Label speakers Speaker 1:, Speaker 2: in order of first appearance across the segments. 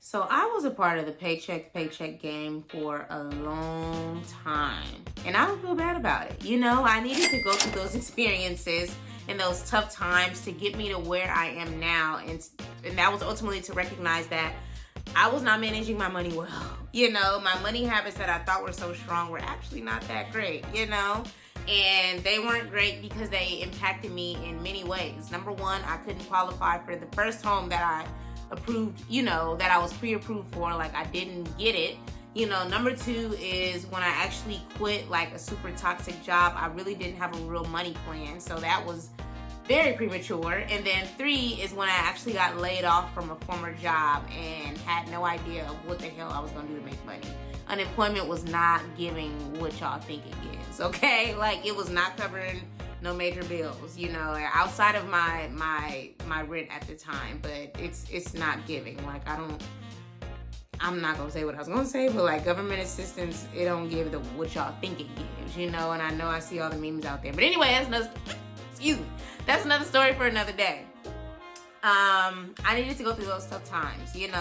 Speaker 1: So I was a part of the paycheck game for a long time. And I don't feel bad about it. I needed to go through those experiences and those tough times to get me to where I am now. And that was ultimately to recognize that I was not managing my money well. My money habits that I thought were so strong were actually not that great, And they weren't great because they impacted me in many ways. Number one, I couldn't qualify for the first home that I approved, that I was pre-approved for. Like, I didn't get it. Number two is when I actually quit like a super toxic job, I really didn't have a real money plan. So that was very premature. And then three is when I actually got laid off from a former job and had no idea of what the hell I was going to do to make money. Unemployment was not giving what y'all think it gives, okay? Like, it was not covering no major bills, outside of my rent at the time, but it's not giving. Like, I'm not gonna say what I was gonna say, but like, government assistance, it don't give what y'all think it gives, and I know I see all the memes out there. But anyway, that's another story for another day. I needed to go through those tough times, and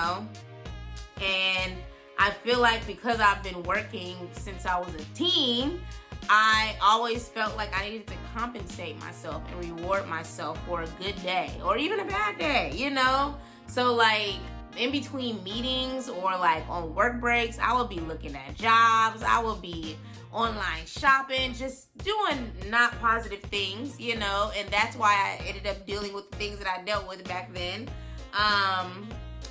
Speaker 1: I feel like because I've been working since I was a teen, I always felt like I needed to compensate myself and reward myself for a good day or even a bad day, So like, in between meetings or like on work breaks, I would be looking at jobs. I would be online shopping, just doing not positive things, and that's why I ended up dealing with the things that I dealt with back then.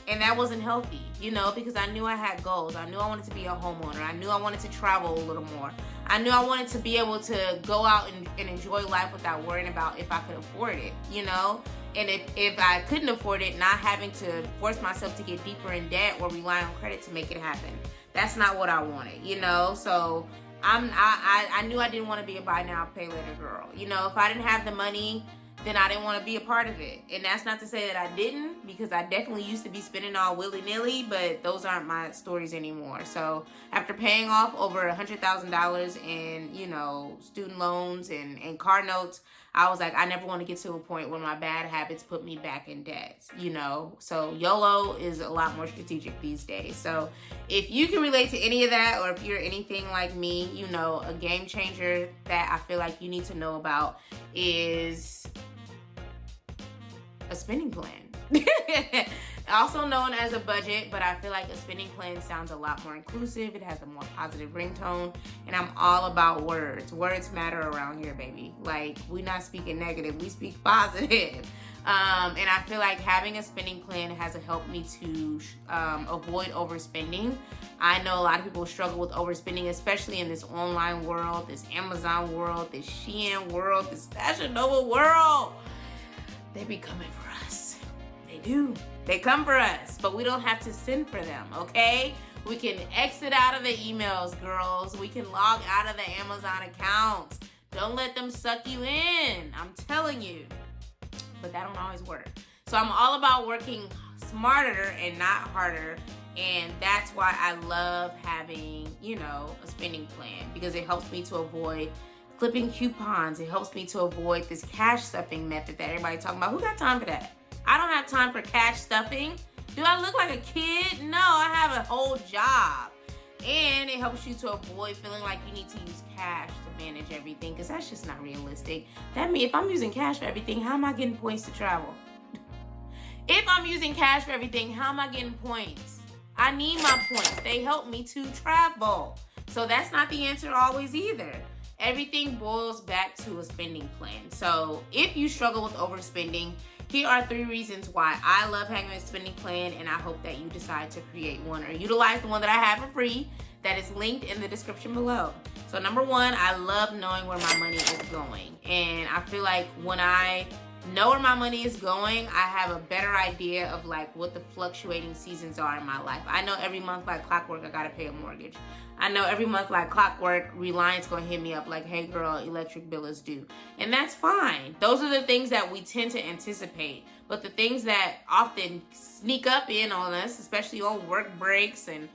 Speaker 1: And that wasn't healthy, because I knew I had goals. I knew I wanted to be a homeowner. I knew I wanted to travel a little more. I knew I wanted to be able to go out and enjoy life without worrying about if I could afford it, And if I couldn't afford it, not having to force myself to get deeper in debt or rely on credit to make it happen. That's not what I wanted, So I knew I didn't want to be a buy now, pay later girl. If I didn't have the money, then I didn't want to be a part of it. And that's not to say that I didn't, because I definitely used to be spending all willy-nilly, but those aren't my stories anymore. So after paying off over $100,000 in, student loans and car notes, I was like, I never want to get to a point where my bad habits put me back in debt, So YOLO is a lot more strategic these days. So if you can relate to any of that, or if you're anything like me, a game changer that I feel like you need to know about is a spending plan. Also known as a budget, but I feel like a spending plan sounds a lot more inclusive. It has a more positive ringtone, and I'm all about words. Words matter around here, baby. Like, we're not speaking negative, we speak positive. And I feel like having a spending plan has helped me to avoid overspending. I know a lot of people struggle with overspending, especially in this online world, this Amazon world, this Shein world, this Fashion Nova world. They be coming for us. They do. They come for us, but we don't have to send for them, okay? We can exit out of the emails, girls. We can log out of the Amazon accounts. Don't let them suck you in. I'm telling you. But that don't always work. So I'm all about working smarter and not harder. And that's why I love having, a spending plan, because it helps me to avoid clipping coupons. It helps me to avoid this cash stuffing method that everybody's talking about. Who got time for that? I don't have time for cash stuffing. Do I look like a kid? No, I have a whole job. And it helps you to avoid feeling like you need to use cash to manage everything, because that's just not realistic. That means if I'm using cash for everything, how am I getting points to travel? If I'm using cash for everything, how am I getting points? I need my points. They help me to travel. So that's not the answer always either. Everything boils back to a spending plan. So if you struggle with overspending, here are 3 reasons why I love having a spending plan, and I hope that you decide to create one or utilize the one that I have for free that is linked in the description below. So number 1, I love knowing where my money is going. And I feel like when I know where my money is going, I have a better idea of like what the fluctuating seasons are in my life. I know every month like clockwork I gotta pay a mortgage. I know every month like clockwork Reliance gonna hit me up like, hey girl, electric bill is due. And that's fine. Those are the things that we tend to anticipate. But the things that often sneak up in on us, especially on work breaks and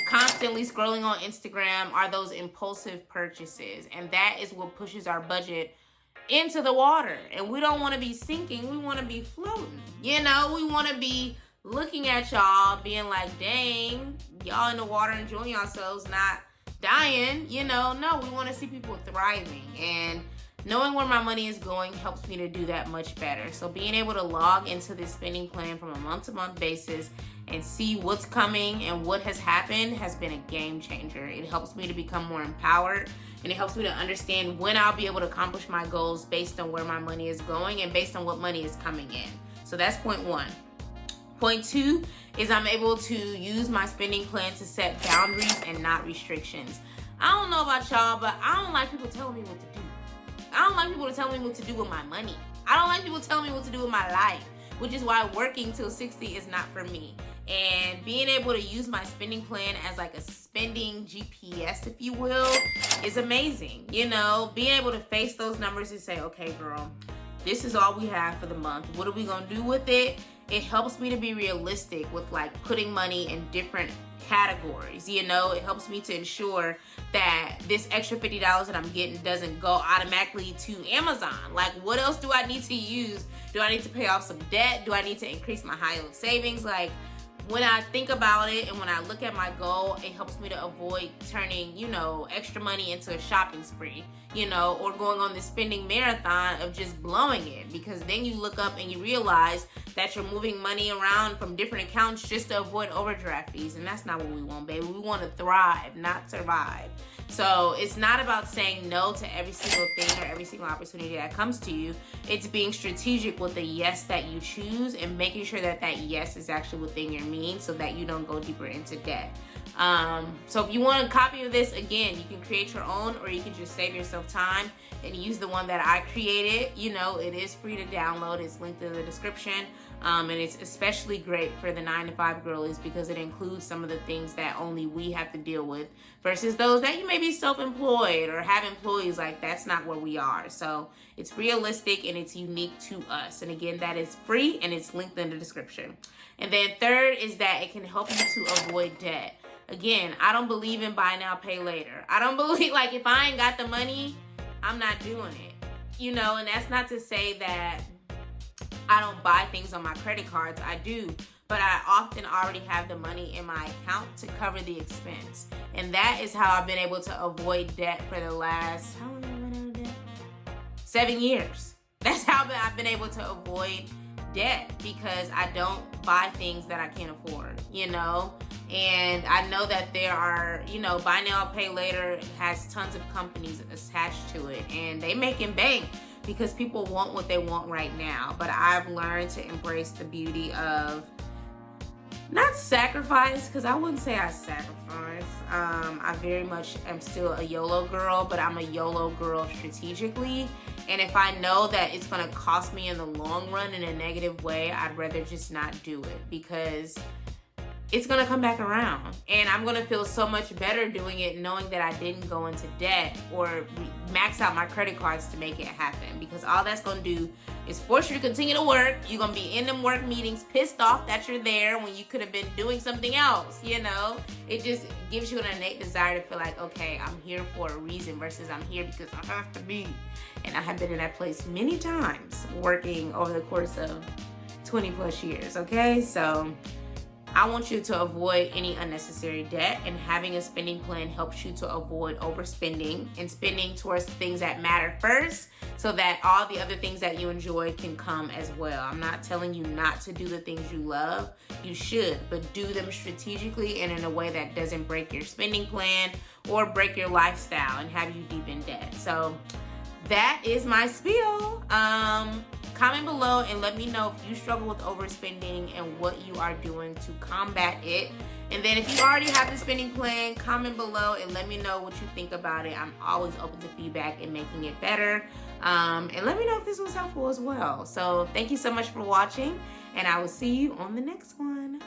Speaker 1: constantly scrolling on Instagram, are those impulsive purchases. And that is what pushes our budget into the water. And we don't want to be sinking, we want to be floating. We want to be looking at y'all being like, dang, y'all in the water enjoying yourselves, not dying. No, we want to see people thriving, and knowing where my money is going helps me to do that much better. So being able to log into this spending plan from a month-to-month basis and see what's coming and what has happened has been a game changer. It helps me to become more empowered, and it helps me to understand when I'll be able to accomplish my goals based on where my money is going and based on what money is coming in. So that's point one. Point two is I'm able to use my spending plan to set boundaries and not restrictions. I don't know about y'all, but I don't like people telling me what to do. I don't like people to tell me what to do with my money. I don't like people telling me what to do with my life, which is why working till 60 is not for me. And being able to use my spending plan as like a spending GPS, if you will, is amazing. Being able to face those numbers and say, okay, girl, this is all we have for the month. What are we gonna do with it? It helps me to be realistic with like putting money in different categories. It helps me to ensure that this extra $50 that I'm getting doesn't go automatically to Amazon. Like, what else do I need to use? Do I need to pay off some debt? Do I need to increase my high yield savings? Like, when I think about it and when I look at my goal, it helps me to avoid turning, extra money into a shopping spree, or going on this spending marathon of just blowing it, because then you look up and you realize that you're moving money around from different accounts just to avoid overdraft fees. And that's not what we want, baby. We want to thrive, not survive. So it's not about saying no to every single thing or every single opportunity that comes to you. It's being strategic with the yes that you choose and making sure that that yes is actually within your means so that you don't go deeper into debt. So if you want a copy of this, again, you can create your own, or you can just save yourself time and use the one that I created. It is free to download. It's linked in the description. And it's especially great for the 9-to-5 girlies because it includes some of the things that only we have to deal with versus those that you may be self-employed or have employees. Like, that's not where we are. So it's realistic and it's unique to us. And again, that is free and it's linked in the description. And then third is that it can help you to avoid debt. Again, I don't believe in buy now, pay later. I don't believe, like, if I ain't got the money, I'm not doing it. And that's not to say that I don't buy things on my credit cards. I do, but I often already have the money in my account to cover the expense. And that is how I've been able to avoid debt for the last, how long have I been out of debt? 7 years. That's how I've been able to avoid debt, because I don't buy things that I can't afford, And I know that there are, buy now, pay later has tons of companies attached to it, and they making bank because people want what they want right now. But I've learned to embrace the beauty of not sacrifice, because I wouldn't say I sacrifice. I very much am still a YOLO girl, but I'm a YOLO girl strategically. And if I know that it's going to cost me in the long run in a negative way, I'd rather just not do it, because it's going to come back around. And I'm going to feel so much better doing it knowing that I didn't go into debt or max out my credit cards to make it happen, because all that's going to do is force you to continue to work. You're going to be in them work meetings pissed off that you're there when you could have been doing something else, It just gives you an innate desire to feel like, okay, I'm here for a reason versus I'm here because I have to be. And I have been in that place many times working over the course of 20 plus years, okay? So I want you to avoid any unnecessary debt, and having a spending plan helps you to avoid overspending and spending towards things that matter first, so that all the other things that you enjoy can come as well. I'm not telling you not to do the things you love. You should, but do them strategically and in a way that doesn't break your spending plan or break your lifestyle and have you deep in debt. So that is my spiel. Comment below and let me know if you struggle with overspending and what you are doing to combat it. And then if you already have the spending plan, comment below and let me know what you think about it. I'm always open to feedback and making it better. And let me know if this was helpful as well. So thank you so much for watching, and I will see you on the next one.